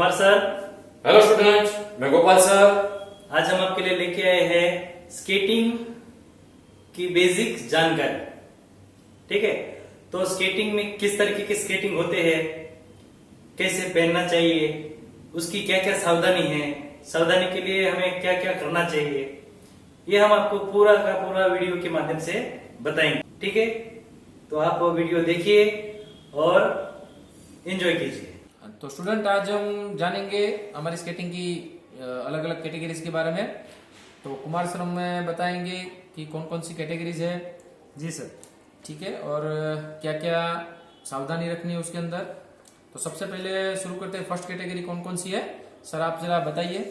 Kumar sir. Hello student, मैं Gopal sir. आज हम आपके लिए लेके आए हैं स्केटिंग की बेसिक जानकारी। ठीक है, तो स्केटिंग में किस तरीके के स्केटिंग होते हैं, कैसे पहनना चाहिए, उसकी क्या क्या सावधानी है, सावधानी के लिए हमें क्या क्या करना चाहिए, ये हम आपको पूरा का पूरा वीडियो के माध्यम से बताएंगे। ठीक है, तो आप वीडियो देखिए और एंजॉय कीजिए। तो स्टूडेंट, आज हम जानेंगे हमारी स्केटिंग की अलग अलग कैटेगरीज के बारे में। तो कुमार सर हमें बताएंगे कि कौन कौन सी कैटेगरीज है। जी सर। ठीक है, और क्या क्या सावधानी रखनी है उसके अंदर। तो सबसे पहले शुरू करते हैं, फर्स्ट कैटेगरी कौन कौन सी है सर, आप जरा बताइए।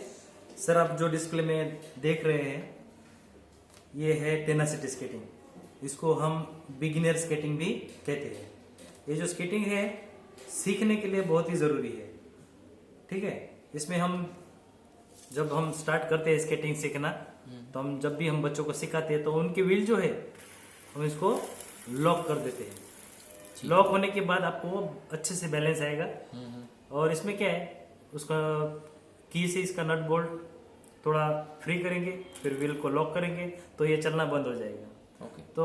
सर, आप जो डिस्प्ले में देख रहे हैं ये है टेनासिटी स्केटिंग। इसको हम बिगिनर स्केटिंग भी कहते हैं। ये जो स्केटिंग है सीखने के लिए बहुत ही जरूरी है। ठीक है, इसमें जब हम स्टार्ट करते हैं स्केटिंग सीखना, तो जब भी हम बच्चों को सिखाते हैं तो उनकी व्हील जो है हम इसको लॉक कर देते हैं। लॉक होने के बाद आपको अच्छे से बैलेंस आएगा। और इसमें क्या है, उसका की से इसका नट बोल्ट थोड़ा फ्री करेंगे, फिर व्हील को लॉक करेंगे तो ये चलना बंद हो जाएगा। ओके। तो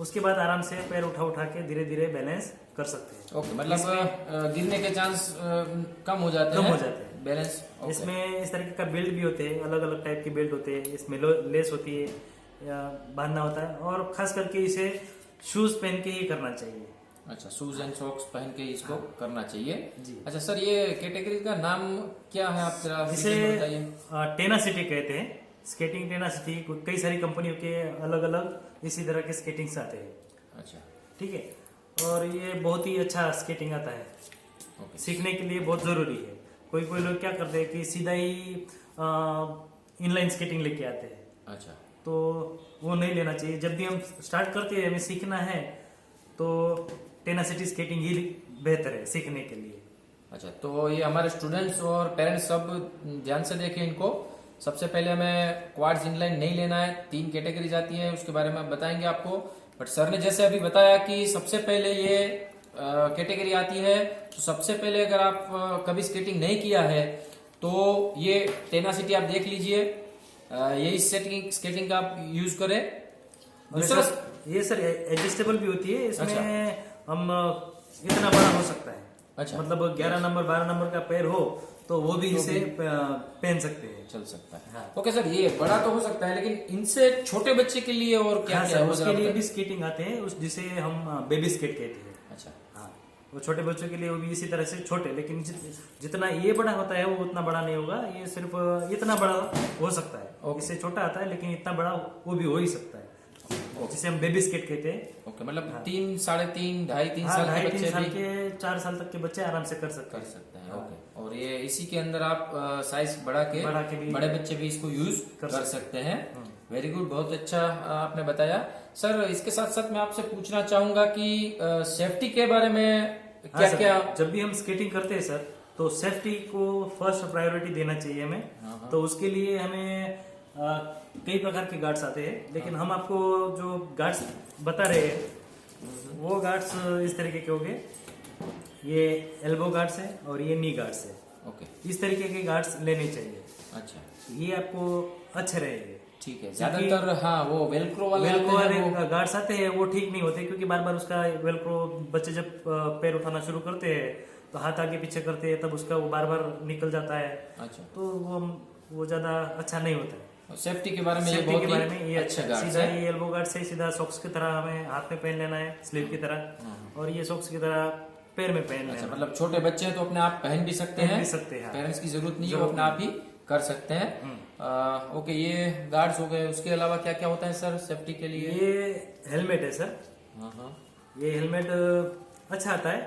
उसके बाद आराम से पैर उठा उठा के धीरे धीरे बैलेंस कर सकते हैं। ओके, मतलब गिरने के चांस कम हो जाते हैं। बैलेंस। इसमें इस तरीके का बेल्ट भी होते हैं, अलग अलग टाइप के बेल्ट होते हैं। इसमें लेस होती है या बांधना होता है, और खास करके इसे शूज पहन के ही करना चाहिए। अच्छा, शूज एंड सॉक्स पहन के इसको करना चाहिए जी। अच्छा सर, ये कैटेगरी का नाम क्या है, आप जरा इसे बताइए। टेनासिटी कहते हैं। स्केटिंग टेनासिटी, कई सारी कंपनियों के अलग अलग इसी तरह के स्केटिंग्स आते हैं। अच्छा, ठीक है, और ये बहुत ही अच्छा स्केटिंग आता है। ओके। सीखने के लिए बहुत जरूरी है। कोई कोई लोग क्या करते हैं कि सीधा ही इनलाइन स्केटिंग लेके आते हैं, अच्छा, तो वो नहीं लेना चाहिए। जब भी हम स्टार्ट करते हैं, हमें सीखना है, तो टेनासिटी स्केटिंग ही बेहतर है सीखने के लिए। अच्छा, तो ये हमारे स्टूडेंट्स और पेरेंट्स सब ध्यान से देखें इनको। सबसे पहले हमें क्वाड्स इनलाइन नहीं लेना है। 3 कैटेगरीज आती है, उसके बारे में बताएंगे आपको। बट सर ने जैसे अभी बताया कि सबसे पहले ये कैटेगरी आती है, तो सबसे पहले अगर आप कभी स्केटिंग नहीं किया है तो ये टेनासिटी आप देख लीजिए, यही स्केटिंग का आप यूज करें। दूसरा, ये सर एडजस्टेबल भी होती है। इसमें अच्छा। हम इतना बड़ा हो सकता है। अच्छा, मतलब 11 नंबर 12 नंबर का पैर हो तो वो भी इसे पहन सकते हैं, चल सकता है। हाँ। ओके सर, ये बड़ा तो हो सकता है, लेकिन इनसे छोटे बच्चे के लिए और क्या हाँ क्या सर, है, उसके लिए भी स्केटिंग आते हैं, जिसे हम बेबी स्केट कहते हैं। अच्छा, हाँ, वो छोटे बच्चों के लिए वो भी इसी तरह से छोटे, लेकिन जितना ये बड़ा होता है वो उतना बड़ा नहीं होगा। ये सिर्फ इतना बड़ा हो सकता है। इससे छोटा आता है, लेकिन इतना बड़ा वो भी हो ही सकता है, जिसे हम बेबी स्केट कहते हैं। ओके, मतलब 3, 3.5, 2.5-3 हाँ, साल के 2.5-3 बच्चे साल भी के 4 साल तक के बच्चे आराम से कर सकते कर हैं। सकते हैं। ओके, और ये इसी के अंदर आप साइज बढ़ा के भी बड़े बच्चे भी इसको यूज कर सकते हैं। वेरी गुड, बहुत अच्छा आपने बताया सर। इसके साथ साथ मैं आपसे पूछना चाहूंगा कि सेफ्टी के बारे में क्या सर, क्या। जब भी हम स्केटिंग करते हैं सर, तो सेफ्टी को फर्स्ट प्रायोरिटी देना चाहिए हमें। तो उसके लिए हमें कई प्रकार के गार्ड्स आते हैं, लेकिन हम आपको जो गार्ड्स बता रहे हैं वो गार्ड्स इस तरीके के होंगे। ये एल्बो गार्ड्स है और ये नी गार्ड्स है। ओके, इस तरीके के गार्ड्स लेने चाहिए। अच्छा, ये आपको अच्छे रहेंगे। ठीक है। ज्यादातर हाँ, वो वेलक्रो वाले गार्ड्स आते हैं, वो ठीक नहीं होते, क्योंकि बार बार उसका वेलक्रो, बच्चे जब पैर उठाना शुरू करते हैं तो हाथ आगे पीछे करते हैं, तब उसका वो बार बार निकल जाता है। अच्छा, तो वो ज्यादा अच्छा नहीं होता है। सेफ्टी के बारे में ये सेफ्टी बहुत के बारे में ही ये अच्छा गार्ड सीधा है। ये एल्बो गार्ड से सीधा सॉक्स की तरह हमें हाथ में पहन लेना है, स्लीव की तरह, और ये सॉक्स की तरह पैर में पहन अच्छा, लेना। मतलब छोटे बच्चे हैं तो अपने आप पहन भी सकते पहन हैं, भी सकते हैं। पेरेंट्स की जरूरत नहीं है, वो अपने आप ही कर सकते हैं। ओके, ये गार्ड्स हो गए। उसके अलावा क्या क्या होता है सर सेफ्टी के लिए? ये हेलमेट है सर। हाँ हाँ, ये हेलमेट अच्छा आता है,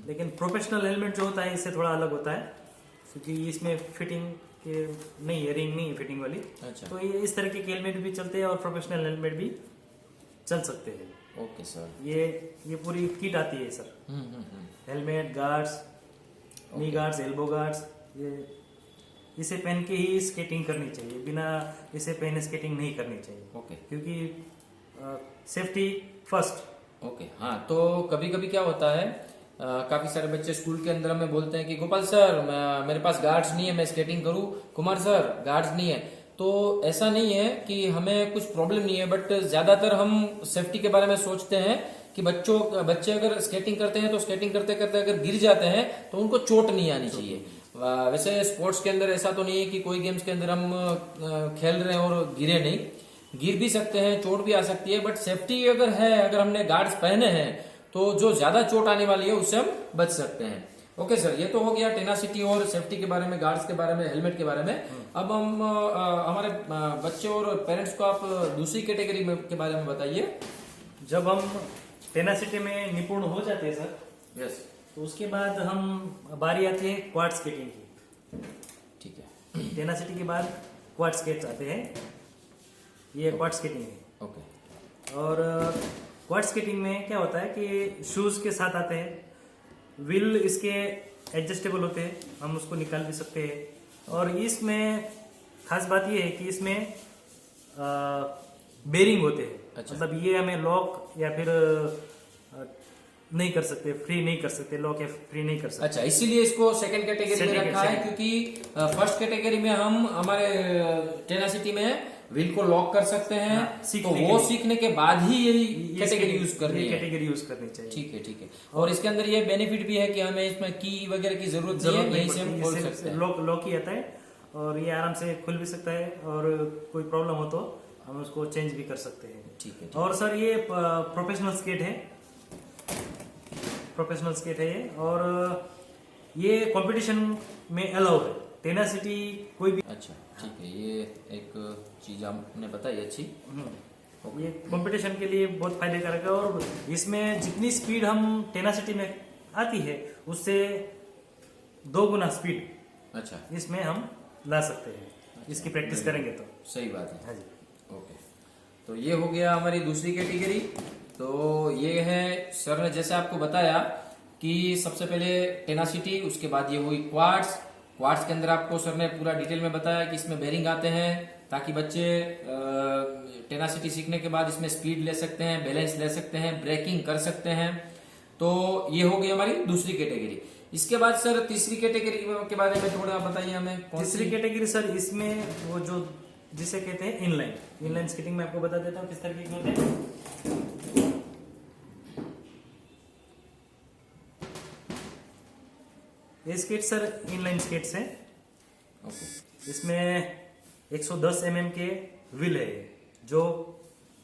लेकिन प्रोफेशनल हेलमेट जो होता है इससे थोड़ा अलग होता है, क्योंकि इसमें फिटिंग के नहीं है, रिंग नहीं है फिटिंग वाली। अच्छा, तो ये इस तरीके के हेलमेट भी चलते हैं और प्रोफेशनल हेलमेट भी चल सकते हैं। ओके सर, ये पूरी किट आती है सर। हेलमेट, गार्ड्स, नी गार्ड्स, एल्बो गार्ड्स, ये इसे पहन के ही स्केटिंग करनी चाहिए, बिना इसे पहने स्केटिंग नहीं करनी चाहिए। ओके, क्योंकि सेफ्टी फर्स्ट। ओके। हाँ, तो कभी कभी क्या होता है काफी सारे बच्चे स्कूल के अंदर हमें बोलते हैं कि गोपाल सर मेरे पास गार्ड्स नहीं है, मैं स्केटिंग करूं। कुमार सर गार्ड्स नहीं है। तो ऐसा नहीं है कि हमें कुछ प्रॉब्लम नहीं है, बट ज्यादातर हम सेफ्टी के बारे में सोचते हैं कि बच्चे अगर स्केटिंग करते हैं तो स्केटिंग करते करते अगर गिर जाते हैं तो उनको चोट नहीं आनी चाहिए। वैसे स्पोर्ट्स के अंदर ऐसा तो नहीं है कि कोई गेम्स के अंदर हम खेल रहे हैं और गिरे नहीं, गिर भी सकते हैं, चोट भी आ सकती है, बट सेफ्टी अगर है, अगर हमने गार्ड्स पहने हैं तो जो ज्यादा चोट आने वाली है उससे हम बच सकते हैं। ओके सर, ये तो हो गया टेनासिटी और सेफ्टी के बारे में, गार्ड्स के बारे में, हेलमेट के बारे में। अब हम हमारे बच्चे और पेरेंट्स को आप दूसरी कैटेगरी के बारे में बताइए। जब हम टेनासिटी में निपुण हो जाते हैं सर, यस, तो उसके बाद हम बारी आती है क्वाड स्केटिंग की। ठीक है। टेनासिटी के बाद क्वाड स्केट्स आते हैं, ये क्वाड स्केटिंग है। ओके। और क्वाड स्केटिंग में क्या होता है कि शूज के साथ आते हैं, व्हील इसके एडजस्टेबल होते हैं, हम उसको निकाल भी सकते हैं। और इसमें खास बात ये है कि इसमें बेरिंग होते हैं। अच्छा। मतलब ये हमें लॉक या फिर नहीं कर सकते, फ्री नहीं कर सकते, लॉक या फ्री नहीं कर सकते। अच्छा, इसीलिए इसको सेकंड कैटेगरी में रखा है, क्योंकि फर्स्ट कैटेगरी में हम हमारे टेनासिटी में व्हील को लॉक कर सकते हैं। हाँ, तो वो सीखने के बाद ही यही कैटेगरी यूज करनी है। कैटेगरी यूज करनी चाहिए। ठीक है, ठीक है। और इसके अंदर ये बेनिफिट भी है कि हमें इसमें की वगैरह की जरूरत नहीं है, यहीं से हम खोल सकते हैं। लॉक ही आता है और ये आराम से खुल भी सकता है, और कोई प्रॉब्लम हो तो हम उसको चेंज भी कर सकते हैं। ठीक है। और सर ये प्रोफेशनल स्केट है, प्रोफेशनल स्केट है ये, और ये कंपटीशन में अलाउ है। टेनासिटी कोई भी। अच्छा, ठीक है, ये एक चीज आपने बताई अच्छी। ये कंपटीशन के लिए बहुत फायदेकारक है, और इसमें जितनी स्पीड हम टेनासिटी में आती है उससे 2 गुना स्पीड अच्छा इसमें हम ला सकते हैं, इसकी प्रैक्टिस करेंगे तो। सही बात है। हाँ जी। ओके, तो ये हो गया हमारी दूसरी कैटेगरी। तो ये है, सर ने जैसे आपको बताया कि सबसे पहले टेनासिटी, उसके बाद ये हुई क्वाड्स। क्वाड्स के अंदर आपको सर ने पूरा डिटेल में बताया कि इसमें बेरिंग आते हैं ताकि बच्चे टेनासिटी सीखने के बाद इसमें स्पीड ले सकते हैं, बैलेंस ले सकते हैं, ब्रेकिंग कर सकते हैं। तो ये हो गई हमारी दूसरी कैटेगरी। इसके बाद सर तीसरी कैटेगरी के बारे में थोड़ा बताइए हमें। तीसरी कैटेगरी सर, इसमें वो जो जिसे कहते हैं इनलाइन स्केटिंग में आपको बता देता हूँ किस तरीके के होते हैं। ये स्केट सर इनलाइन स्केट्स हैं। इसमें 110 mm के व्हील है जो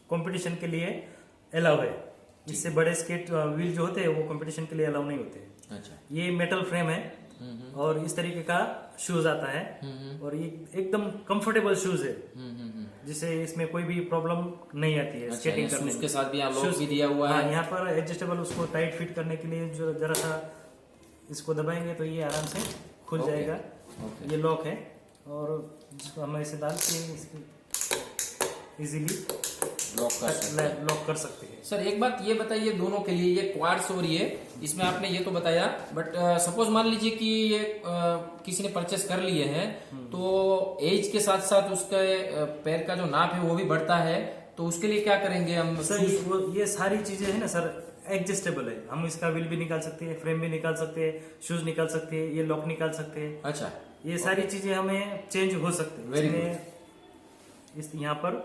कंपटीशन के लिए अलाउ है। इससे बड़े स्केट व्हील जो होते हैं वो कंपटीशन के लिए अलाउ नहीं होते। अच्छा, ये मेटल फ्रेम है और इस तरीके का शूज आता है, और ये एकदम कंफर्टेबल शूज है, जिससे इसमें कोई भी प्रॉब्लम नहीं आती है स्केटिंग करने में। उसके साथ भी यहाँ लॉक भी दिया हुआ है। यहाँ पर एडजस्टेबल, उसको टाइट फिट करने के लिए जो जरा सा इसको दबाएंगे तो ये आराम से खुल जाएगा। ये लॉक है, और जिसको हम ऐसे डाल के इजीली लॉक कर सकते हैं। सर एक बात ये बताइए, दोनों के लिए, ये क्वाड्स और ये, इसमें आपने ये तो बताया, बट सपोज मान लीजिए कि ये किसी ने परचेस कर लिए हैं, तो एज के साथ साथ उसका पैर का जो नाप है वो भी बढ़ता है, तो उसके लिए क्या करेंगे हम? सर ये सारी चीजें है ना सर, एडजस्टेबल है। हम इसका व्हील भी निकाल सकते हैं, फ्रेम भी निकाल सकते हैं, शूज निकाल सकते हैं, ये लॉक निकाल सकते हैं। अच्छा, ये सारी चीजें हमें चेंज हो सकते हैं। वेरी इस यहाँ पर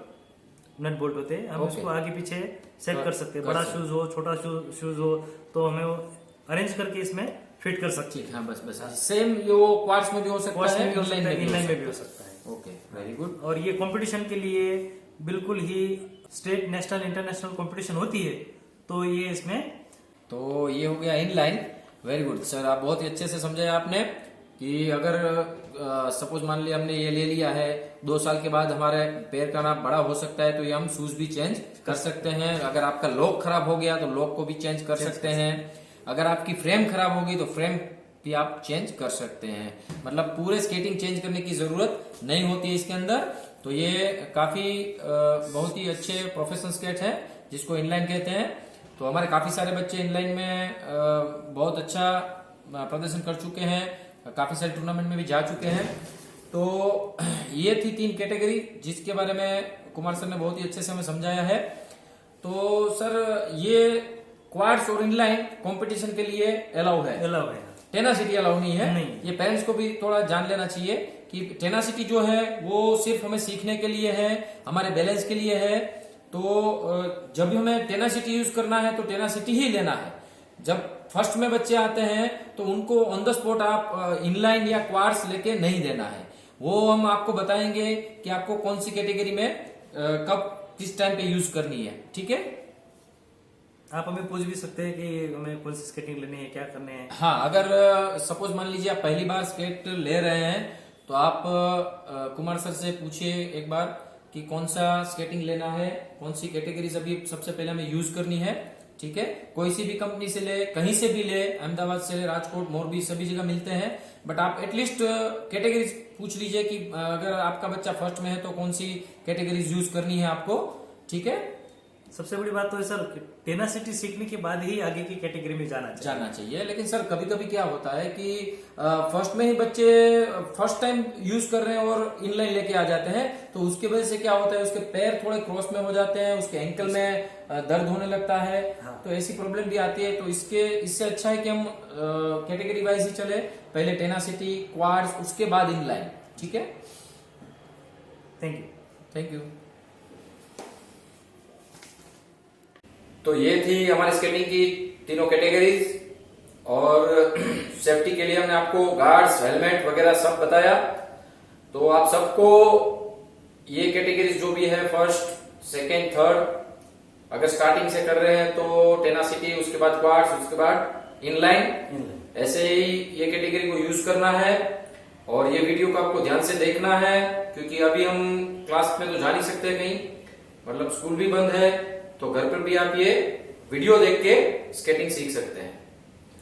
नट बोल्ट होते हैं, हम इसको आगे पीछे सेट कर सकते हैं। बड़ा शूज हो, छोटा शूज हो, तो हमें अरेंज करके इसमें फिट कर सकते हैं। हाँ, बस सेम वो क्वाड्स में भी हो सकता है, इनलाइन में भी हो सकता है। Okay, very good. और ये कंपटीशन के लिए बिल्कुल ही स्टेट, नेशनल, इंटरनेशनल कंपटीशन होती है, तो ये इसमें। तो ये हो गया इनलाइन। वेरी गुड सर, आप बहुत ही अच्छे से समझाया आपने कि अगर सपोज मान लिया हमने ये ले लिया है, 2 साल के बाद हमारे पैर का नाप बड़ा हो सकता है, तो ये हम शूज भी चेंज कर सकते हैं। अगर आपका लॉक खराब हो गया तो लॉक को भी चेंज कर सकते हैं। अगर आपकी फ्रेम खराब होगी तो फ्रेम भी आप चेंज कर सकते हैं। मतलब पूरे स्केटिंग चेंज करने की जरूरत नहीं होती है इसके अंदर। तो ये काफी बहुत ही अच्छे प्रोफेशनल स्केट है जिसको इनलाइन कहते हैं। तो हमारे काफी सारे बच्चे इनलाइन में बहुत अच्छा प्रदर्शन कर चुके हैं, काफी सारे टूर्नामेंट में भी जा चुके हैं। तो ये थी 3 कैटेगरी जिसके बारे में कुमार सर ने बहुत ही अच्छे से हमें समझाया है। तो सर ये क्वाड्स और इनलाइन कंपटीशन के लिए अलाउ है, अलाउ है। टेनासिटी अलाउ नहीं है। नहीं। ये पेरेंट्स को भी थोड़ा जान लेना चाहिए कि टेनासिटी जो है वो सिर्फ हमें सीखने के लिए है, हमारे बैलेंस के लिए है। तो जब भी हमें टेनासिटी यूज करना है तो टेनासिटी ही लेना है। जब फर्स्ट में बच्चे आते हैं तो उनको ऑन द स्पॉट आप इनलाइन या क्वार्ट्स लेके नहीं देना है। वो हम आपको बताएंगे कि आपको कौन सी कैटेगरी में कब किस टाइम पे यूज करनी है, ठीक है। आप हमें पूछ भी सकते हैं कि हमें कौन सी स्केटिंग लेनी है, क्या करने हैं। हाँ, अगर सपोज मान लीजिए आप पहली बार स्केट ले रहे हैं तो आप कुमार सर से पूछिए एक बार कि कौन सा स्केटिंग लेना है, कौन सी कैटेगरीज अभी सबसे पहले हमें यूज करनी है, ठीक है। कोई सी भी कंपनी से ले, कहीं से भी ले, अहमदाबाद से ले, राजकोट, मोरबी, सभी जगह मिलते हैं। बट आप एटलीस्ट कैटेगरीज पूछ लीजिए कि अगर आपका बच्चा फर्स्ट में है तो कौन सी कैटेगरीज यूज करनी है आपको, ठीक है। सबसे बड़ी बात तो है सर, टेनासिटी सीखने के बाद ही आगे की कैटेगरी में जाना चाहिए। लेकिन सर कभी कभी क्या होता है कि फर्स्ट में ही बच्चे फर्स्ट टाइम यूज कर रहे हैं और इनलाइन लेके आ जाते हैं, तो उसकी वजह से क्या होता है, उसके पैर थोड़े क्रॉस में हो जाते हैं, उसके एंकल में दर्द होने लगता है। हाँ। तो ऐसी प्रॉब्लम भी आती है। तो इससे अच्छा है कि हम कैटेगरी वाइज ही चले, पहले टेनासिटी, क्वाड्स, उसके बाद इनलाइन, ठीक है। Thank you. तो ये थी हमारी स्केटिंग की तीनों कैटेगरीज, और सेफ्टी के लिए हमने आपको गार्ड्स, हेलमेट वगैरह सब बताया। तो आप सबको ये कैटेगरीज जो भी है, फर्स्ट, सेकेंड, थर्ड, अगर स्टार्टिंग से कर रहे हैं तो टेनासिटी, उसके बाद क्वाड्स, उसके बाद इनलाइन, ऐसे ही ये कैटेगरी को यूज करना है। और ये वीडियो को आपको ध्यान से देखना है, क्योंकि अभी हम क्लास में तो जा नहीं सकते कहीं, मतलब स्कूल भी बंद है, तो घर पर भी आप ये वीडियो देख के स्केटिंग सीख सकते हैं।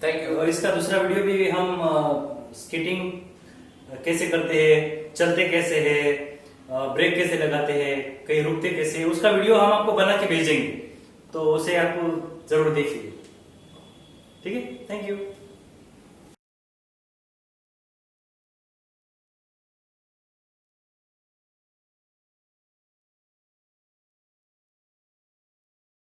Thank you. और इसका दूसरा वीडियो भी हम स्केटिंग कैसे करते हैं, चलते कैसे हैं, ब्रेक कैसे लगाते हैं, कहीं रुकते कैसे, उसका वीडियो हम आपको बना के भेजेंगे, तो उसे आपको जरूर देखिए, ठीक है। Thank you.